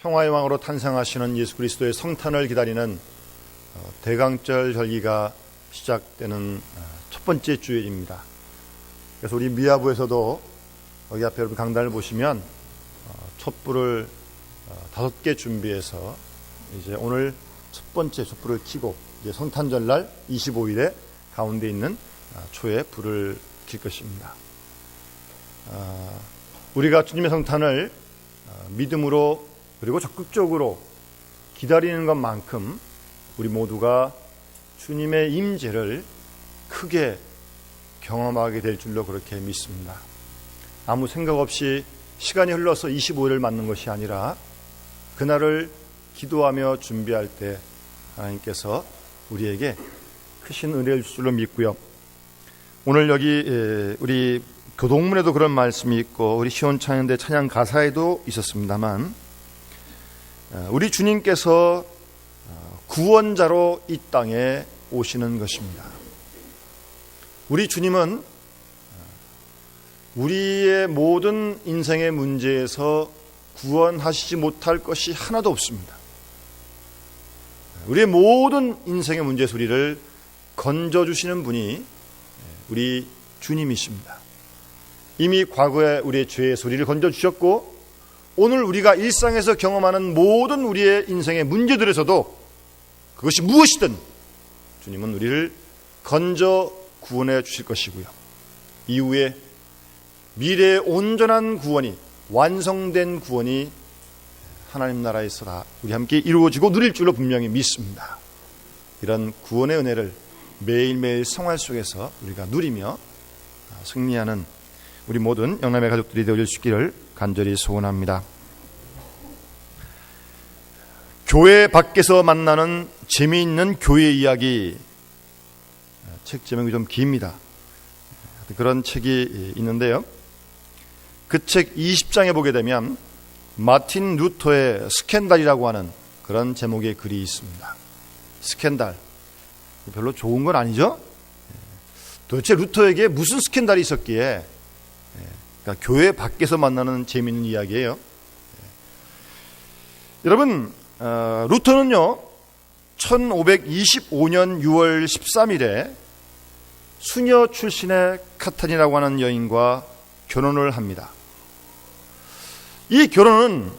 평화의 왕으로 탄생하시는 예수 그리스도의 성탄을 기다리는 대강절 절기가 시작되는 첫 번째 주일입니다. 그래서 우리 미아부에서도 여기 앞에 여러분 강단을 보시면 촛불을 5개 준비해서 이제 오늘 첫 번째 촛불을 켜고 이제 성탄절날 25일에 가운데 있는 초에 불을 켤 것입니다. 우리가 주님의 성탄을 믿음으로 그리고 적극적으로 기다리는 것만큼 우리 모두가 주님의 임재를 크게 경험하게 될 줄로 그렇게 믿습니다. 아무 생각 없이 시간이 흘러서 25일을 맞는 것이 아니라 그날을 기도하며 준비할 때 하나님께서 우리에게 크신 은혜를 줄 줄로 믿고요. 오늘 여기 우리 교동문에도 그런 말씀이 있고 우리 시온찬양대 찬양 가사에도 있었습니다만 우리 주님께서 구원자로 이 땅에 오시는 것입니다. 우리 주님은 우리의 모든 인생의 문제에서 구원하시지 못할 것이 하나도 없습니다. 우리의 모든 인생의 문제 소리를 건져주시는 분이 우리 주님이십니다. 이미 과거에 우리의 죄의 소리를 건져주셨고 오늘 우리가 일상에서 경험하는 모든 우리의 인생의 문제들에서도 그것이 무엇이든 주님은 우리를 건져 구원해 주실 것이고요. 이후에 미래의 온전한 구원이 완성된 구원이 하나님 나라에서 다 우리 함께 이루어지고 누릴 줄로 분명히 믿습니다. 이런 구원의 은혜를 매일매일 생활 속에서 우리가 누리며 승리하는 우리 모든 영남의 가족들이 되어줄 수 있기를 간절히 소원합니다. 교회 밖에서 만나는 재미있는 교회 이야기, 책 제목이 좀 깁니다. 그런 책이 있는데요. 그 책 20장에 보게 되면 마틴 루터의 스캔달이라고 하는 그런 제목의 글이 있습니다. 스캔달, 별로 좋은 건 아니죠? 도대체 루터에게 무슨 스캔달이 있었기에 그러니까 교회 밖에서 만나는 재미있는 이야기예요. 여러분, 루터는요 1525년 6월 13일에 수녀 출신의 카타린이라고 하는 여인과 결혼을 합니다. 이 결혼은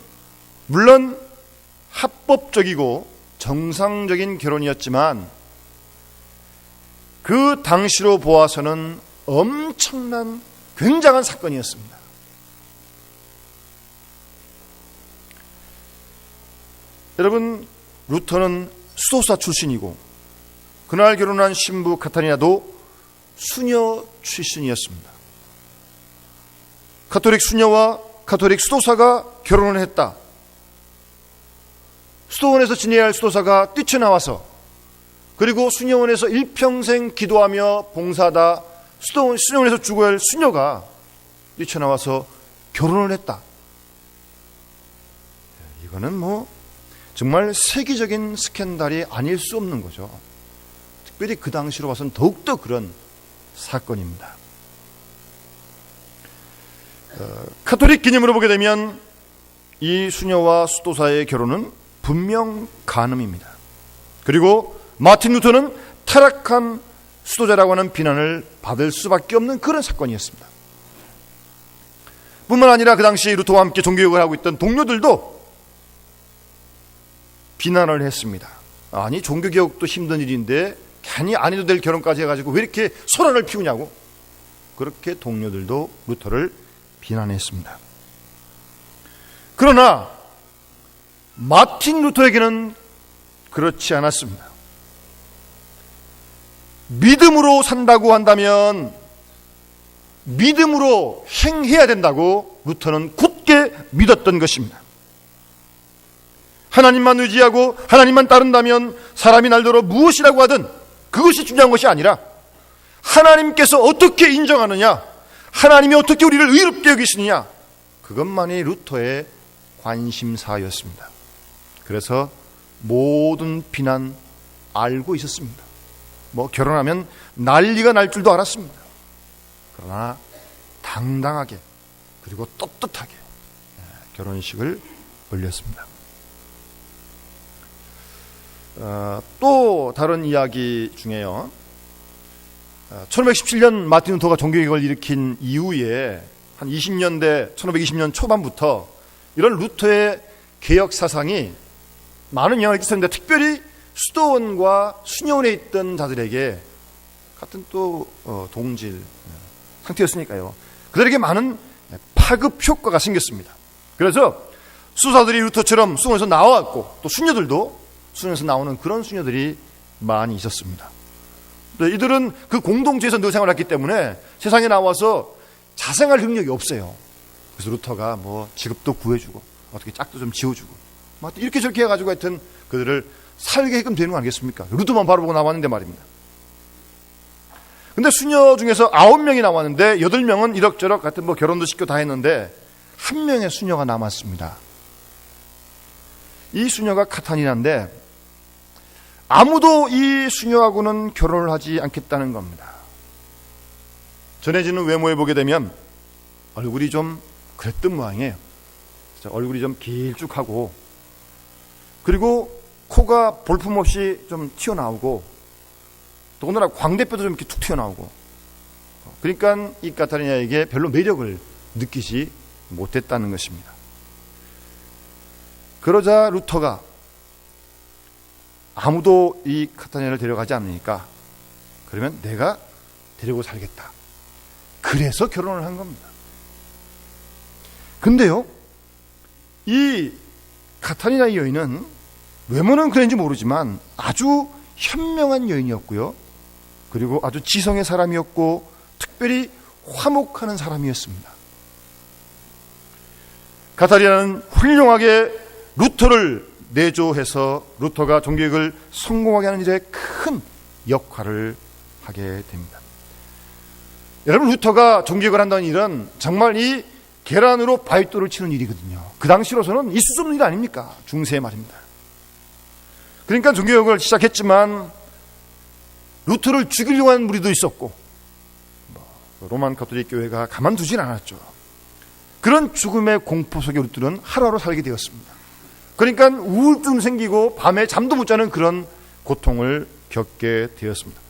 물론 합법적이고 정상적인 결혼이었지만 그 당시로 보아서는 엄청난 굉장한 사건이었습니다. 여러분, 루터는 수도사 출신이고 그날 결혼한 신부 카타리나도 수녀 출신이었습니다. 가톨릭 수녀와 가톨릭 수도사가 결혼을 했다. 수도원에서 지내야 할 수도사가 뛰쳐나와서 그리고 수녀원에서 일평생 기도하며 봉사하다 수녀원에서 죽어야 할 수녀가 뛰쳐나와서 결혼을 했다. 이거는 정말 세계적인 스캔들이 아닐 수 없는 거죠. 특별히 그 당시로 봐서는 더욱더 그런 사건입니다. 가톨릭 개념으로 보게 되면 이 수녀와 수도사의 결혼은 분명 간음입니다. 그리고 마틴 루터는 타락한 수도자라고 하는 비난을 받을 수밖에 없는 그런 사건이었습니다. 뿐만 아니라 그 당시 루터와 함께 종교개혁을 하고 있던 동료들도 비난을 했습니다. 아니, 종교개혁도 힘든 일인데 괜히 안 해도 될 결혼까지 해가지고 왜 이렇게 소란을 피우냐고, 그렇게 동료들도 루터를 비난했습니다. 그러나 마틴 루터에게는 그렇지 않았습니다. 믿음으로 산다고 한다면 믿음으로 행해야 된다고 루터는 굳게 믿었던 것입니다. 하나님만 의지하고 하나님만 따른다면 사람이 날더러 무엇이라고 하든 그것이 중요한 것이 아니라 하나님께서 어떻게 인정하느냐, 하나님이 어떻게 우리를 의롭게 여기시느냐, 그것만이 루터의 관심사였습니다. 그래서 모든 비난 알고 있었습니다. 결혼하면 난리가 날 줄도 알았습니다. 그러나 당당하게 그리고 떳떳하게 결혼식을 올렸습니다. 또 다른 이야기 중에요. 1517년 마틴 루터가 종교개혁을 일으킨 이후에 한 20년대 1520년 초반부터 이런 루터의 개혁 사상이 많은 영향을 끼쳤는데, 특별히 수도원과 수녀원에 있던 자들에게, 같은 또 동질 상태였으니까요, 그들에게 많은 파급 효과가 생겼습니다. 그래서 수사들이 루터처럼 수원에서 나왔고, 또 수녀들도 수원에서 나오는 그런 수녀들이 많이 있었습니다. 이들은 그 공동체에서 늘 생활했기 때문에 세상에 나와서 자생할 능력이 없어요. 그래서 루터가 뭐 직업도 구해주고 어떻게 짝도 좀 지어주고 이렇게 저렇게 해가지고 하여튼 그들을 살게끔 되는 거 아니겠습니까? 루터만 바라보고 나왔는데 말입니다. 근데 수녀 중에서 9명이 나왔는데 8명은 이럭저럭 하여튼 뭐 결혼도 시키고 다 했는데, 한 명의 수녀가 남았습니다. 이 수녀가 카타리나인데, 아무도 이 수녀하고는 결혼을 하지 않겠다는 겁니다. 전해지는 외모에 보게 되면 얼굴이 좀 그랬던 모양이에요. 얼굴이 좀 길쭉하고, 그리고 코가 볼품없이 좀 튀어나오고, 더군다나 광대뼈도 좀 이렇게 툭 튀어나오고, 그러니까 이 카타리나에게 별로 매력을 느끼지 못했다는 것입니다. 그러자 루터가 아무도 이 카타리나를 데려가지 않으니까, 그러면 내가 데리고 살겠다. 그래서 결혼을 한 겁니다. 근데요, 이 카타리나 여인은 외모는 그런지 모르지만 아주 현명한 여인이었고요, 그리고 아주 지성의 사람이었고, 특별히 화목하는 사람이었습니다. 카타리나는 훌륭하게 루터를 내조해서 루터가 종교개혁을 성공하게 하는 일에 큰 역할을 하게 됩니다. 여러분, 루터가 종교개혁을 한다는 일은 정말 이 계란으로 바위돌을 치는 일이거든요. 그 당시로서는 있을 수 없는 일 아닙니까? 중세의 말입니다. 그러니까 종교개혁을 시작했지만 루터를 죽이려고 하는 무리도 있었고, 로만 가톨릭 교회가 가만두진 않았죠. 그런 죽음의 공포 속에 루터는 하루하루 살게 되었습니다. 그러니까 우울증 생기고 밤에 잠도 못 자는 그런 고통을 겪게 되었습니다.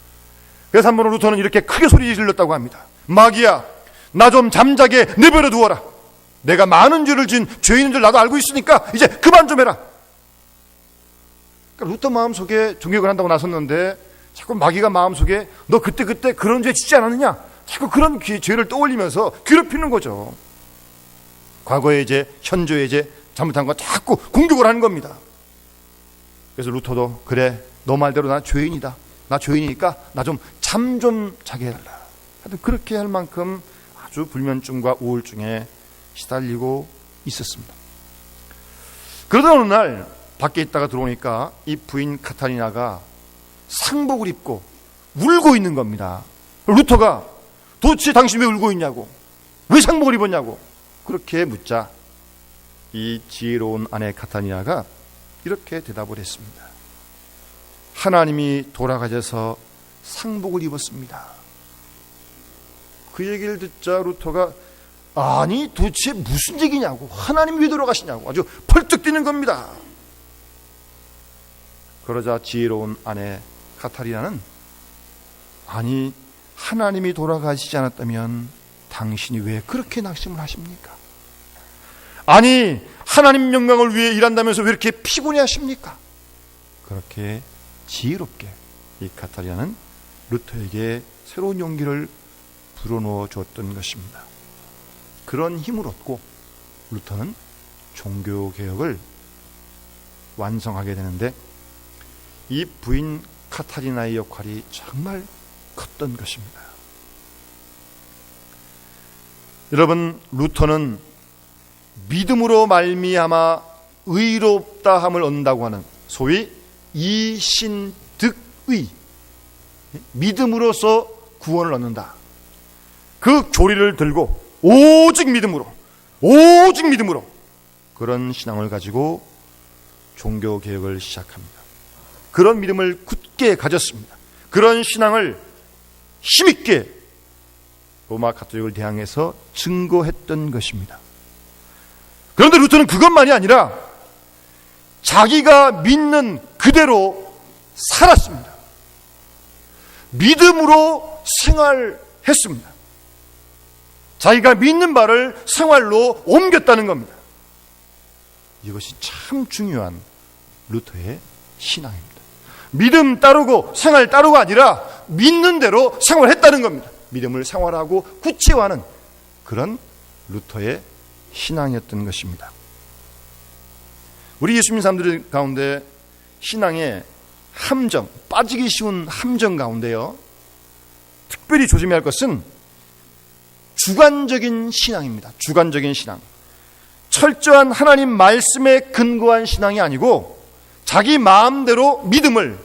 그래서 한 번은 루터는 이렇게 크게 소리 질렀다고 합니다. 마귀야, 나 좀 잠자게 내버려 두어라. 내가 많은 죄를 지은 죄인인 줄 나도 알고 있으니까 이제 그만 좀 해라. 그러니까 루터 마음속에 종교개혁을 한다고 나섰는데 자꾸 마귀가 마음속에 너 그때 그런 죄 짓지 않았느냐, 자꾸 그런 죄를 떠올리면서 괴롭히는 거죠. 과거의 죄, 현조의 죄, 잘못한 거 자꾸 공격을 하는 겁니다. 그래서 루터도, 그래, 너 말대로 나 죄인이다. 나 죄인이니까 나 좀 잠 좀 자게 해달라. 하여튼 그렇게 할 만큼 아주 불면증과 우울증에 시달리고 있었습니다. 그러다 어느 날 밖에 있다가 들어오니까 이 부인 카타리나가 상복을 입고 울고 있는 겁니다. 루터가 도대체 당신 왜 울고 있냐고, 왜 상복을 입었냐고 그렇게 묻자 이 지혜로운 아내 카타리나가 이렇게 대답을 했습니다. 하나님이 돌아가셔서 상복을 입었습니다. 그 얘기를 듣자 루터가, 아니 도대체 무슨 얘기냐고, 하나님이 왜 돌아가시냐고 아주 펄쩍 뛰는 겁니다. 그러자 지혜로운 아내 카타리나는, 아니 하나님이 돌아가시지 않았다면 당신이 왜 그렇게 낙심을 하십니까? 아니 하나님 영광을 위해 일한다면서 왜 이렇게 피곤해 하십니까? 그렇게 지혜롭게 이 카타리나는 루터에게 새로운 용기를 불어넣어 줬던 것입니다. 그런 힘을 얻고 루터는 종교개혁을 완성하게 되는데, 이 부인 카타리나의 역할이 정말 컸던 것입니다. 여러분, 루터는 믿음으로 말미암아 의롭다함을 얻는다고 하는 소위 이신득의, 믿음으로서 구원을 얻는다, 그 교리를 들고 오직 믿음으로 그런 신앙을 가지고 종교개혁을 시작합니다. 그런 믿음을 굳게 가졌습니다. 그런 신앙을 힘있게 로마 가톨릭을 대항해서 증거했던 것입니다. 그런데 루터는 그것만이 아니라 자기가 믿는 그대로 살았습니다. 믿음으로 생활했습니다. 자기가 믿는 바를 생활로 옮겼다는 겁니다. 이것이 참 중요한 루터의 신앙입니다. 믿음 따르고 생활 따르고 아니라 믿는 대로 생활했다는 겁니다. 믿음을 생활하고 구체화하는 그런 루터의 신앙이었던 것입니다. 우리 예수 믿는 사람들 가운데 신앙의 함정, 빠지기 쉬운 함정 가운데요, 특별히 조심해야 할 것은 주관적인 신앙입니다. 주관적인 신앙. 철저한 하나님 말씀에 근거한 신앙이 아니고 자기 마음대로 믿음을,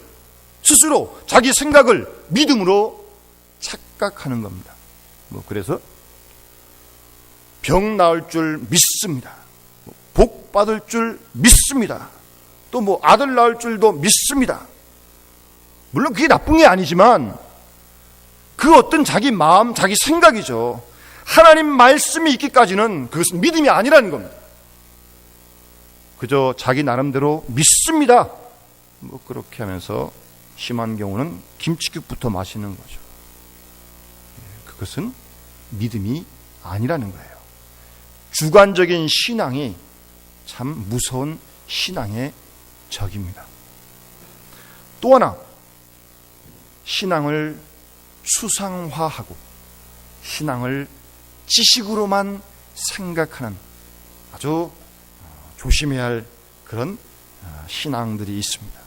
스스로 자기 생각을 믿음으로 착각하는 겁니다. 그래서 병 나을 줄 믿습니다. 복 받을 줄 믿습니다. 또 아들 낳을 줄도 믿습니다. 물론 그게 나쁜 게 아니지만 그 어떤 자기 마음, 자기 생각이죠. 하나님 말씀이 있기까지는 그것은 믿음이 아니라는 겁니다. 그저 자기 나름대로 믿습니다. 그렇게 하면서 심한 경우는 김치국부터 마시는 거죠. 그것은 믿음이 아니라는 거예요. 주관적인 신앙이 참 무서운 신앙의 적입니다. 또 하나, 신앙을 추상화하고 신앙을 지식으로만 생각하는 아주 조심해야 할 그런 신앙들이 있습니다.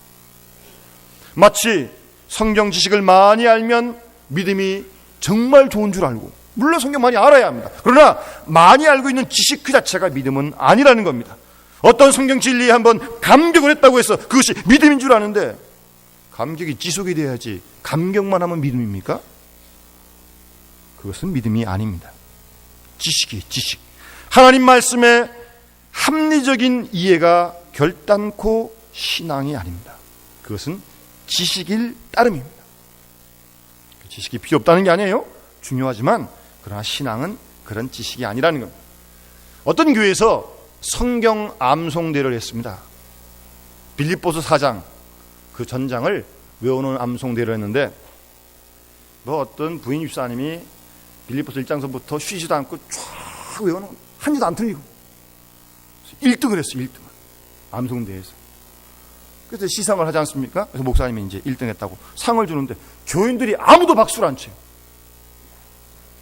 마치 성경 지식을 많이 알면 믿음이 정말 좋은 줄 알고, 물론 성경 많이 알아야 합니다. 그러나 많이 알고 있는 지식 그 자체가 믿음은 아니라는 겁니다. 어떤 성경 진리에 한번 감격을 했다고 해서 그것이 믿음인 줄 아는데, 감격이 지속이 돼야지 감격만 하면 믿음입니까? 그것은 믿음이 아닙니다. 지식이 지식. 하나님 말씀의 합리적인 이해가 결단코 신앙이 아닙니다. 그것은 지식일 따름입니다. 지식이 필요 없다는 게 아니에요. 중요하지만 그러나 신앙은 그런 지식이 아니라는 겁니다. 어떤 교회에서 성경 암송대를 했습니다. 빌립보서 4장 그 전장을 외우는 암송대를 했는데, 어떤 부인 집사님이 빌립보서 1장서부터 쉬지도 않고 쫙 외우는, 한 개도 안 틀리고 1등을 했어요. 1등을 암송대에서. 그래서 시상을 하지 않습니까? 그래서 목사님이 이제 1등 했다고 상을 주는데 교인들이 아무도 박수를 안 쳐요.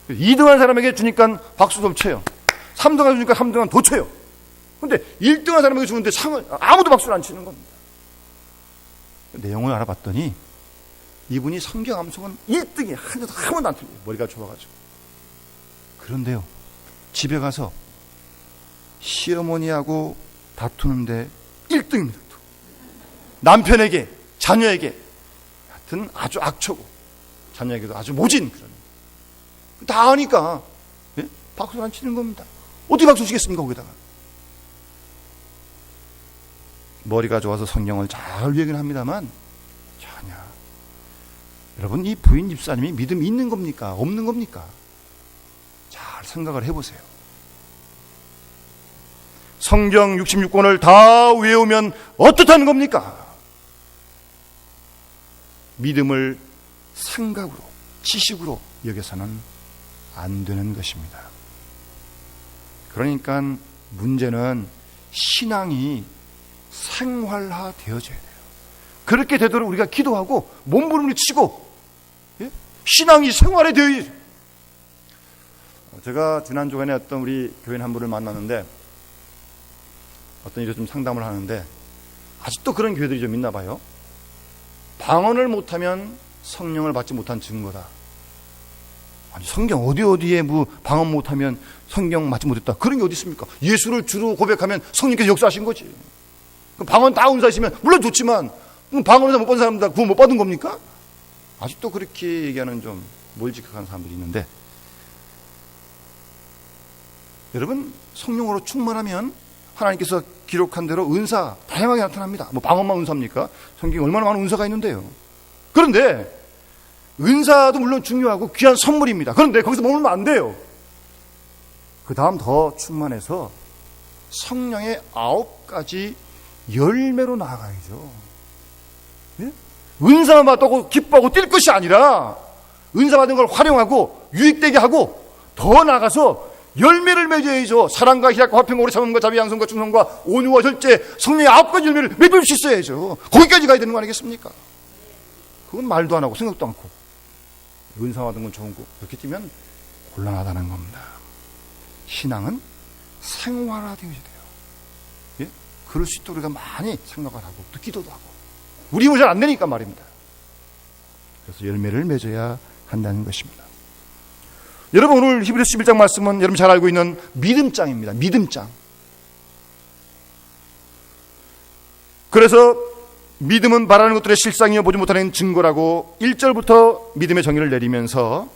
2등한 사람에게 주니까 박수 좀 쳐요. 3등한 주니까 3등한 더 쳐요. 근데 1등한 사람에게 주는데 상을 아무도 박수를 안 치는 겁니다. 내용을 알아봤더니 이분이 성경 암송은 1등이 한 번도 안 틀려요. 머리가 좁아가지고. 그런데요, 집에 가서 시어머니하고 다투는데 1등입니다. 남편에게, 자녀에게, 하여튼 아주 악초고 자녀에게도 아주 모진 그런, 다 아니까 박수를 안 치는 겁니다. 어떻게 박수 치겠습니까? 거기다가 머리가 좋아서 성경을 잘 읽긴 합니다만 전혀. 여러분, 이 부인 집사님이 믿음이 있는 겁니까? 없는 겁니까? 잘 생각을 해보세요. 성경 66권을 다 외우면 어떻다는 겁니까? 믿음을 생각으로, 지식으로 여겨서는 안 되는 것입니다. 그러니까 문제는 신앙이 생활화 되어져야 돼요. 그렇게 되도록 우리가 기도하고 몸부림을 치고, 신앙이 생활에 되어야죠. 제가 지난 주간에 어떤 우리 교인 한 분을 만났는데, 어떤 일을 좀 상담을 하는데 아직도 그런 교회들이 좀 있나 봐요. 방언을 못하면 성령을 받지 못한 증거다. 아니, 성경 어디에 방언 못하면 성령 받지 못했다, 그런 게 어디 있습니까? 예수를 주로 고백하면 성령께서 역사하신 거지. 방언 다 은사하시면 물론 좋지만 방언을 못 받은 사람들 다 구원 못 받은 겁니까? 아직도 그렇게 얘기하는 좀 몰직한 사람들이 있는데, 여러분, 성령으로 충만하면 하나님께서 기록한 대로 은사 다양하게 나타납니다. 방언만 은사입니까? 성경에 얼마나 많은 은사가 있는데요. 그런데 은사도 물론 중요하고 귀한 선물입니다. 그런데 거기서 머물면 안 돼요. 그 다음 더 충만해서 성령의 9가지 열매로 나아가야죠. 예? 은사만 받고 기뻐하고 뛸 것이 아니라 은사 받은 걸 활용하고 유익되게 하고 더 나아가서 열매를 맺어야죠. 사랑과 희락과 화평과 오래 참음과 자비 양성과 충성과 온유와 절제, 성령의 9가지 열매를 맺을 수 있어야죠. 거기까지 가야 되는 거 아니겠습니까? 그건 말도 안 하고 생각도 않고 은사 받은 건 좋은 거 그렇게 뛰면 곤란하다는 겁니다. 신앙은 생활화되어야 돼요. 예? 그럴 수 있도록 우리가 많이 생각을 하고 또 기도도 하고 우리 힘은 잘 안 되니까 말입니다. 그래서 열매를 맺어야 한다는 것입니다. 여러분, 오늘 히브리서 11장 말씀은 여러분 잘 알고 있는 믿음장입니다. 믿음장. 그래서 믿음은 바라는 것들의 실상이요 보지 못하는 증거라고 1절부터 믿음의 정의를 내리면서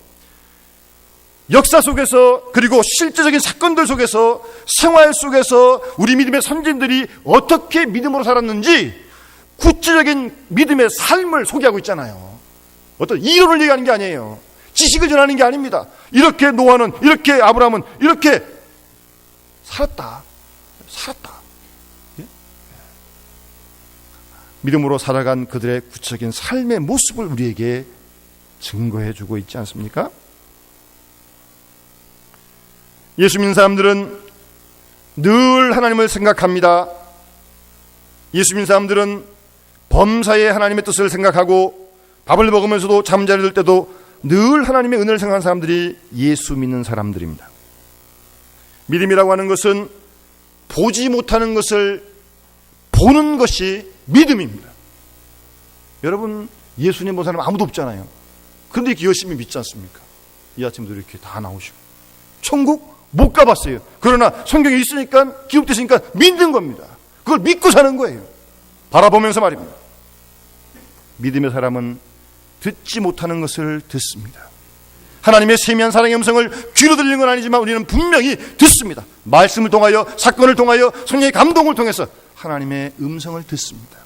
역사 속에서 그리고 실제적인 사건들 속에서 생활 속에서 우리 믿음의 선진들이 어떻게 믿음으로 살았는지 구체적인 믿음의 삶을 소개하고 있잖아요. 어떤 이론을 얘기하는 게 아니에요. 지식을 전하는 게 아닙니다. 이렇게 노아는, 이렇게 아브라함은 이렇게 살았다. 예? 믿음으로 살아간 그들의 구체적인 삶의 모습을 우리에게 증거해주고 있지 않습니까? 예수 믿는 사람들은 늘 하나님을 생각합니다. 예수 믿는 사람들은 범사에 하나님의 뜻을 생각하고 밥을 먹으면서도 잠자리 들 때도 늘 하나님의 은혜를 생각하는 사람들이 예수 믿는 사람들입니다. 믿음이라고 하는 것은 보지 못하는 것을 보는 것이 믿음입니다. 여러분, 예수님 본 사람 아무도 없잖아요. 그런데 이렇게 열심히 믿지 않습니까? 이 아침도 이렇게 다 나오시고 천국 못 가봤어요. 그러나 성경에 있으니까 기록되시니까 믿는 겁니다. 그걸 믿고 사는 거예요. 바라보면서 말입니다. 믿음의 사람은 듣지 못하는 것을 듣습니다. 하나님의 세미한 사랑의 음성을 귀로 들리는 건 아니지만 우리는 분명히 듣습니다. 말씀을 통하여, 사건을 통하여, 성령의 감동을 통해서 하나님의 음성을 듣습니다.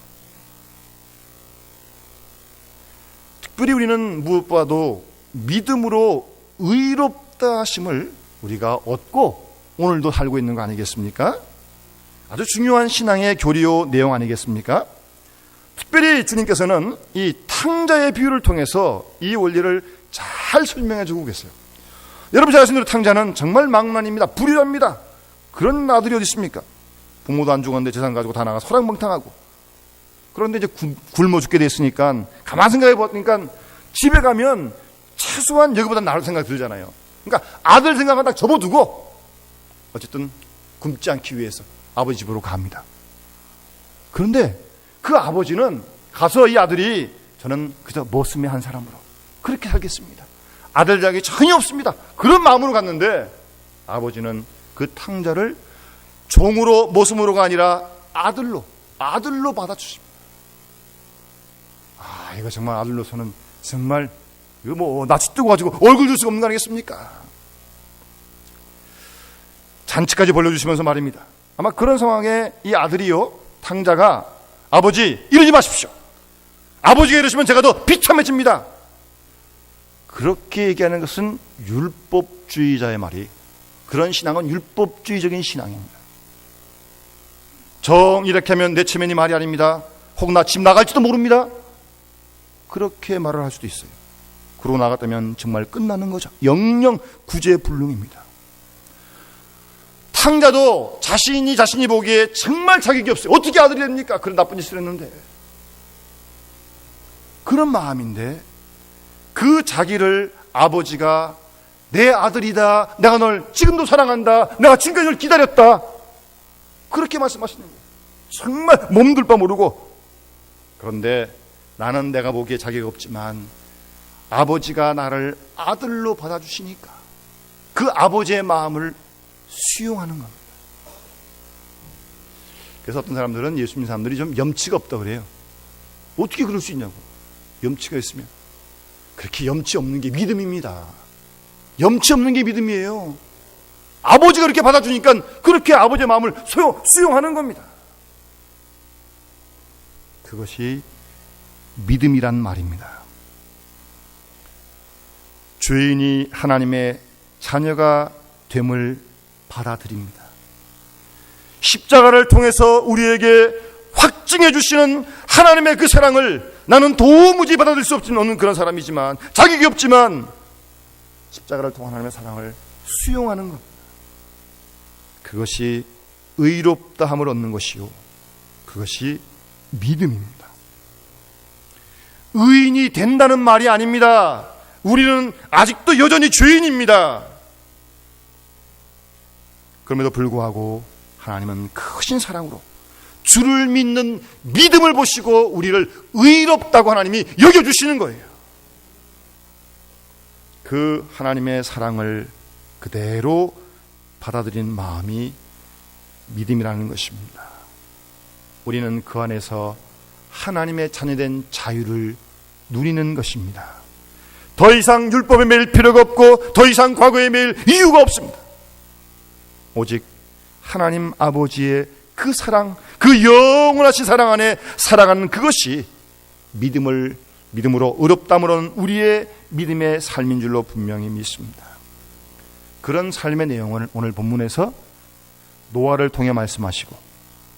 특별히 우리는 무엇보다도 믿음으로 의롭다 하심을 우리가 얻고 오늘도 살고 있는 거 아니겠습니까? 아주 중요한 신앙의 교리요 내용 아니겠습니까? 특별히 주님께서는 이 탕자의 비유를 통해서 이 원리를 잘 설명해 주고 계세요. 여러분 잘 아시는 대로 탕자는 정말 망나니입니다. 불의합니다. 그런 아들이 어디 있습니까? 부모도 안 죽었는데 재산 가지고 다 나가서 호랑방탕하고, 그런데 이제 굶어 죽게 됐으니까 가만 생각해 보니까 집에 가면 최소한 여기보다 나을 생각이 들잖아요. 그러니까 아들 생각은 딱 접어두고 어쨌든 굶지 않기 위해서 아버지 집으로 갑니다. 그런데 그 아버지는 가서 이 아들이 저는 그저 머슴의 한 사람으로 그렇게 살겠습니다. 아들 자격이 전혀 없습니다. 그런 마음으로 갔는데 아버지는 그 탕자를 종으로, 머슴으로가 아니라 아들로 받아주십니다. 아, 이거 정말 아들로서는 정말 이거 뭐 낯이 뜨고가지고 얼굴 들 수가 없는 거 아니겠습니까? 잔치까지 벌려주시면서 말입니다. 아마 그런 상황에 이 아들이요, 탕자가 아버지 이러지 마십시오. 아버지가 이러시면 제가 더 비참해집니다. 그렇게 얘기하는 것은 율법주의자의 말이, 그런 신앙은 율법주의적인 신앙입니다. 정 이렇게 하면 내 체면이 말이 아닙니다. 혹 나 집 나갈지도 모릅니다. 그렇게 말을 할 수도 있어요. 그러고 나갔다면 정말 끝나는 거죠. 영영 구제불능입니다. 탕자도 자신이 보기에 정말 자격이 없어요. 어떻게 아들이 됩니까? 그런 나쁜 짓을 했는데. 그런 마음인데 그 자기를 아버지가 내 아들이다, 내가 널 지금도 사랑한다, 내가 지금까지 널 기다렸다, 그렇게 말씀하시는 거예요. 정말 몸둘 바 모르고. 그런데 나는 내가 보기에 자격이 없지만 아버지가 나를 아들로 받아주시니까 그 아버지의 마음을 수용하는 겁니다. 그래서 어떤 사람들은, 예수 믿는 사람들이 좀 염치가 없다 그래요. 어떻게 그럴 수 있냐고. 염치가 있으면. 그렇게 염치 없는 게 믿음입니다. 염치 없는 게 믿음이에요. 아버지가 그렇게 받아주니까 그렇게 아버지의 마음을 수용하는 겁니다. 그것이 믿음이란 말입니다. 죄인이 하나님의 자녀가 됨을 받아들입니다. 십자가를 통해서 우리에게 확증해 주시는 하나님의 그 사랑을 나는 도무지 받아들일 수 없는 그런 사람이지만, 자격이 없지만 십자가를 통한 하나님의 사랑을 수용하는 것, 그것이 의롭다함을 얻는 것이요, 그것이 믿음입니다. 의인이 된다는 말이 아닙니다. 우리는 아직도 여전히 죄인입니다. 그럼에도 불구하고 하나님은 크신 사랑으로 주를 믿는 믿음을 보시고 우리를 의롭다고 하나님이 여겨주시는 거예요. 그 하나님의 사랑을 그대로 받아들인 마음이 믿음이라는 것입니다. 우리는 그 안에서 하나님의 자녀된 자유를 누리는 것입니다. 더 이상 율법에 매일 필요가 없고 더 이상 과거에 매일 이유가 없습니다. 오직 하나님 아버지의 그 사랑, 그 영원하신 사랑 안에 살아가는 그것이 믿음으로 의롭다함을 얻는 우리의 믿음의 삶인 줄로 분명히 믿습니다. 그런 삶의 내용을 오늘 본문에서 노아를 통해 말씀하시고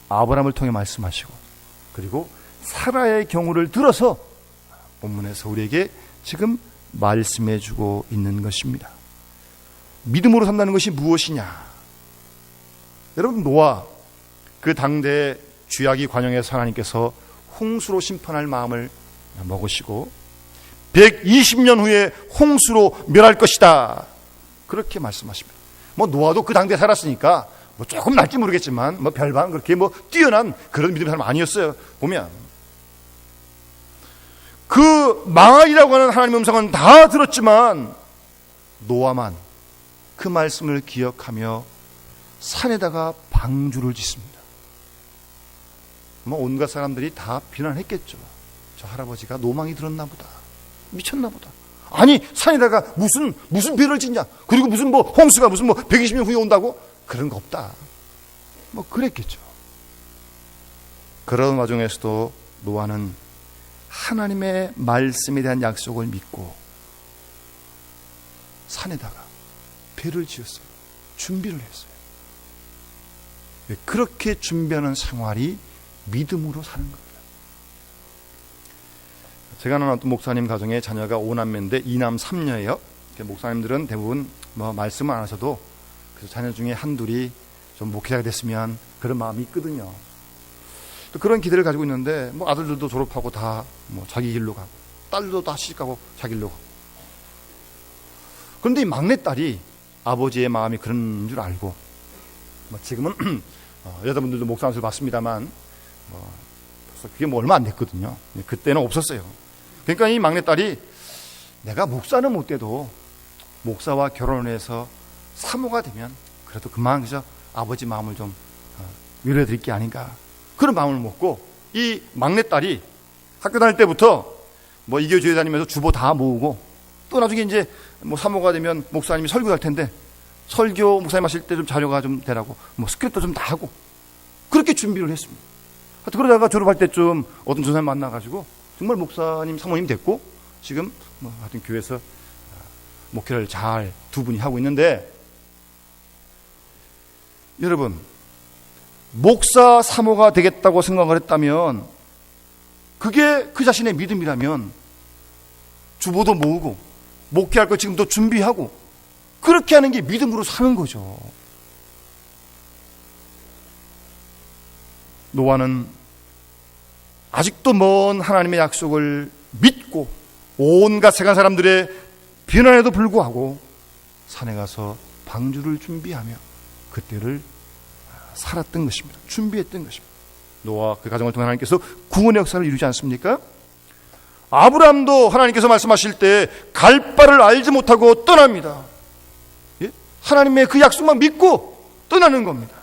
아브라함을 통해 말씀하시고 그리고 사라의 경우를 들어서 본문에서 우리에게 지금 말씀해 주고 있는 것입니다. 믿음으로 산다는 것이 무엇이냐? 여러분, 노아, 그 당대 죄악이 관영해서 하나님께서 홍수로 심판할 마음을 먹으시고 120년 후에 홍수로 멸할 것이다, 그렇게 말씀하십니다. 노아도 그 당대에 살았으니까 조금 날지 모르겠지만 별반 그렇게 뛰어난 그런 믿음의 사람 아니었어요. 보면 그 망하리라고 하는 하나님의 음성은 다 들었지만 노아만 그 말씀을 기억하며 산에다가 방주를 짓습니다. 온갖 사람들이 다 비난했겠죠. 저 할아버지가 노망이 들었나 보다, 미쳤나 보다. 아니, 산에다가 무슨 배를 짓냐, 그리고 무슨 홍수가 120년 후에 온다고? 그런 거 없다, 그랬겠죠. 그런 와중에서도 노아는 하나님의 말씀에 대한 약속을 믿고 산에다가 배를 지었어요. 준비를 했어요. 그렇게 준비하는 생활이 믿음으로 사는 겁니다. 제가 아는 어떤 목사님 가정에 자녀가 5남매인데 2남 3녀예요. 목사님들은 대부분 말씀을 안 하셔도 그래서 자녀 중에 한둘이 좀 목회자가 됐으면 그런 마음이 있거든요. 또 그런 기대를 가지고 있는데 아들들도 졸업하고 다 자기 길로 가고 딸도 다 시집가고 자기 길로 가고. 그런데 이 막내딸이 아버지의 마음이 그런 줄 알고, 지금은 여자분들도 목사 안수를 받습니다만 그게 얼마 안 됐거든요. 그때는 없었어요. 그러니까 이 막내딸이 내가 목사는 못 돼도 목사와 결혼을 해서 사모가 되면 그래도 그만 그저 아버지 마음을 좀 위로해 드릴 게 아닌가, 그런 마음을 먹고 이 막내딸이 학교 다닐 때부터 이교 교회 다니면서 주보 다 모으고, 또 나중에 이제 사모가 되면 목사님이 설교할 텐데 설교 목사님 하실 때 좀 자료가 좀 되라고 스크립트 좀 다 하고 그렇게 준비를 했습니다. 그러다가 졸업할 때쯤 어떤 전사님 만나가지고 정말 목사님 사모님 됐고 지금 하여튼 교회에서 목회를 잘 두 분이 하고 있는데, 여러분, 목사 사모가 되겠다고 생각을 했다면, 그게 그 자신의 믿음이라면 주보도 모으고 목회할 거 지금도 준비하고 그렇게 하는 게 믿음으로 사는 거죠. 노아는 아직도 먼 하나님의 약속을 믿고 온갖 세간 사람들의 비난에도 불구하고 산에 가서 방주를 준비하며 그때를 살았던 것입니다. 준비했던 것입니다. 노아 그 가정을 통해 하나님께서 구원의 역사를 이루지 않습니까? 아브라함도 하나님께서 말씀하실 때 갈 바를 알지 못하고 떠납니다. 예? 하나님의 그 약속만 믿고 떠나는 겁니다.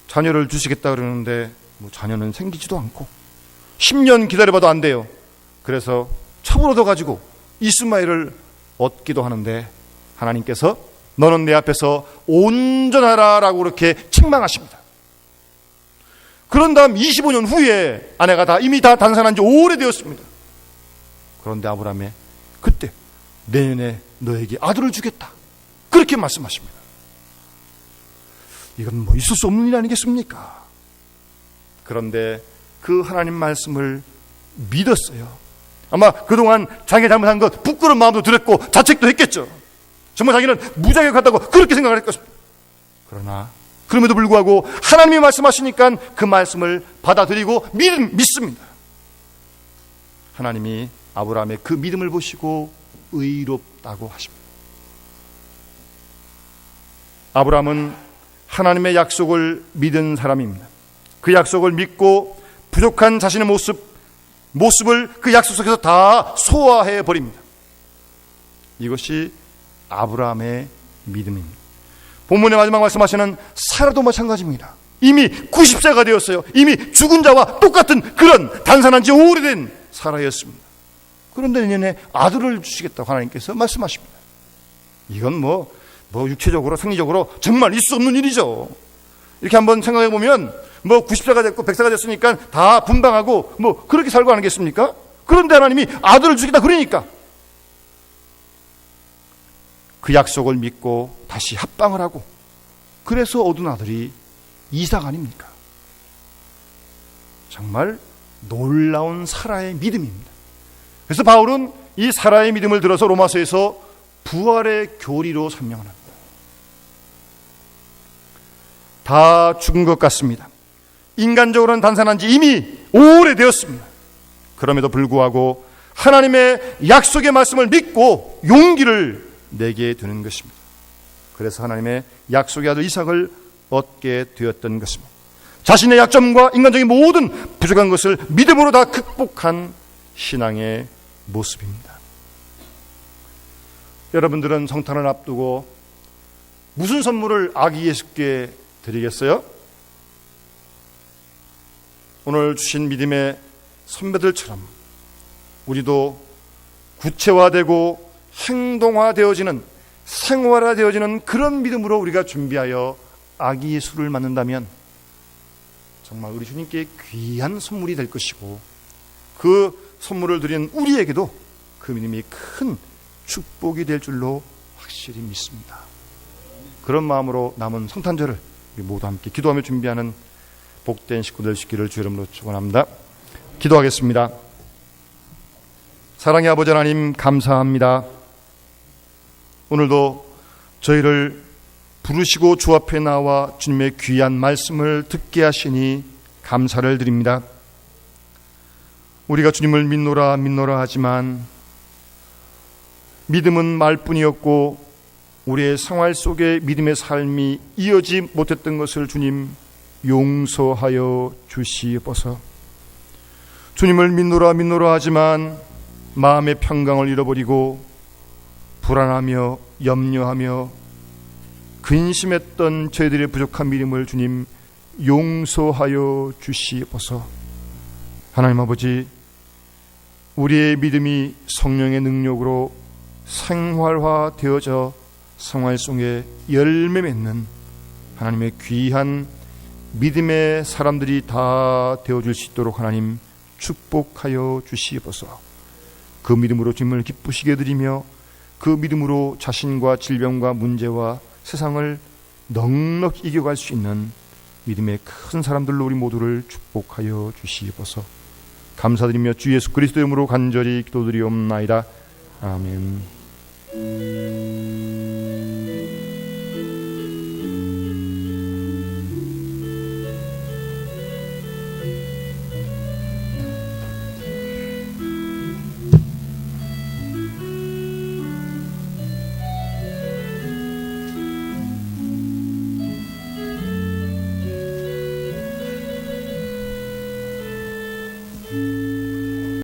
자녀를 주시겠다 그러는데 자녀는 생기지도 않고 10년 기다려봐도 안 돼요. 그래서 첩을 얻어가지고 이스마엘을 얻기도 하는데 하나님께서 너는 내 앞에서 온전하라 라고 그렇게 책망하십니다. 그런 다음 25년 후에 아내가 이미 다 단산한 지 오래되었습니다. 그런데 아브라함이 그때 내년에 너에게 아들을 주겠다, 그렇게 말씀하십니다. 이건 있을 수 없는 일 아니겠습니까? 그런데 그 하나님 말씀을 믿었어요. 아마 그동안 자기가 잘못한 것 부끄러운 마음도 들었고 자책도 했겠죠. 정말 자기는 무자격하다고 그렇게 생각을 했을 것입니다. 그러나 그럼에도 불구하고 하나님이 말씀하시니까 그 말씀을 받아들이고 믿습니다. 하나님이 아브라함의 그 믿음을 보시고 의롭다고 하십니다. 아브라함은 하나님의 약속을 믿은 사람입니다. 그 약속을 믿고 부족한 자신의 모습을 그 약속 속에서 다 소화해 버립니다. 이것이 아브라함의 믿음입니다. 본문의 마지막 말씀하시는 사라도 마찬가지입니다. 이미 90세가 되었어요. 이미 죽은 자와 똑같은 그런 단산한 지 오래된 사라였습니다. 그런데 내년에 아들을 주시겠다고 하나님께서 말씀하십니다. 이건 뭐 육체적으로 생리적으로 정말 있을 수 없는 일이죠. 이렇게 한번 생각해 보면 90세가 됐고 100세가 됐으니까 다 분방하고 그렇게 살고 하겠습니까? 그런데 하나님이 아들을 주겠다 그러니까 그 약속을 믿고 다시 합방을 하고 그래서 얻은 아들이 이삭 아닙니까? 정말 놀라운 사라의 믿음입니다. 그래서 바울은 이 사라의 믿음을 들어서 로마서에서 부활의 교리로 설명합니다. 다 죽은 것 같습니다. 인간적으로는 단산한 지 이미 오래되었습니다. 그럼에도 불구하고 하나님의 약속의 말씀을 믿고 용기를 내게 되는 것입니다. 그래서 하나님의 약속의 아들 이삭을 얻게 되었던 것입니다. 자신의 약점과 인간적인 모든 부족한 것을 믿음으로 다 극복한 신앙의 모습입니다. 여러분들은 성탄을 앞두고 무슨 선물을 아기 예수께 드리겠어요? 오늘 주신 믿음의 선배들처럼 우리도 구체화되고 행동화되어지는 생활화되어지는 그런 믿음으로 우리가 준비하여 아기 예수를 맞는다면 정말 우리 주님께 귀한 선물이 될 것이고 그 선물을 드린 우리에게도 그 믿음이 큰 축복이 될 줄로 확실히 믿습니다. 그런 마음으로 남은 성탄절을 우리 모두 함께 기도하며 준비하는 복된 식구들 되시기를 주 이름으로 축원합니다. 기도하겠습니다. 사랑의 아버지 하나님 감사합니다. 오늘도 저희를 부르시고 주 앞에 나와 주님의 귀한 말씀을 듣게 하시니 감사를 드립니다. 우리가 주님을 믿노라 하지만 믿음은 말뿐이었고 우리의 생활 속에 믿음의 삶이 이어지 못했던 것을 주님 용서하여 주시옵소서. 주님을 믿노라 하지만 마음의 평강을 잃어버리고 불안하며 염려하며 근심했던 저희들의 부족한 믿음을 주님 용서하여 주시옵소서. 하나님 아버지, 우리의 믿음이 성령의 능력으로 생활화되어져 생활 속에 열매 맺는 하나님의 귀한 믿음의 사람들이 다 되어줄 수 있도록 하나님 축복하여 주시옵소서. 그 믿음으로 주님을 기쁘시게 드리며 그 믿음으로 자신과 질병과 문제와 세상을 넉넉히 이겨갈 수 있는 믿음의 큰 사람들로 우리 모두를 축복하여 주시옵소서. 감사드리며 주 예수 그리스도 이름으로 간절히 기도드리옵나이다. 아멘.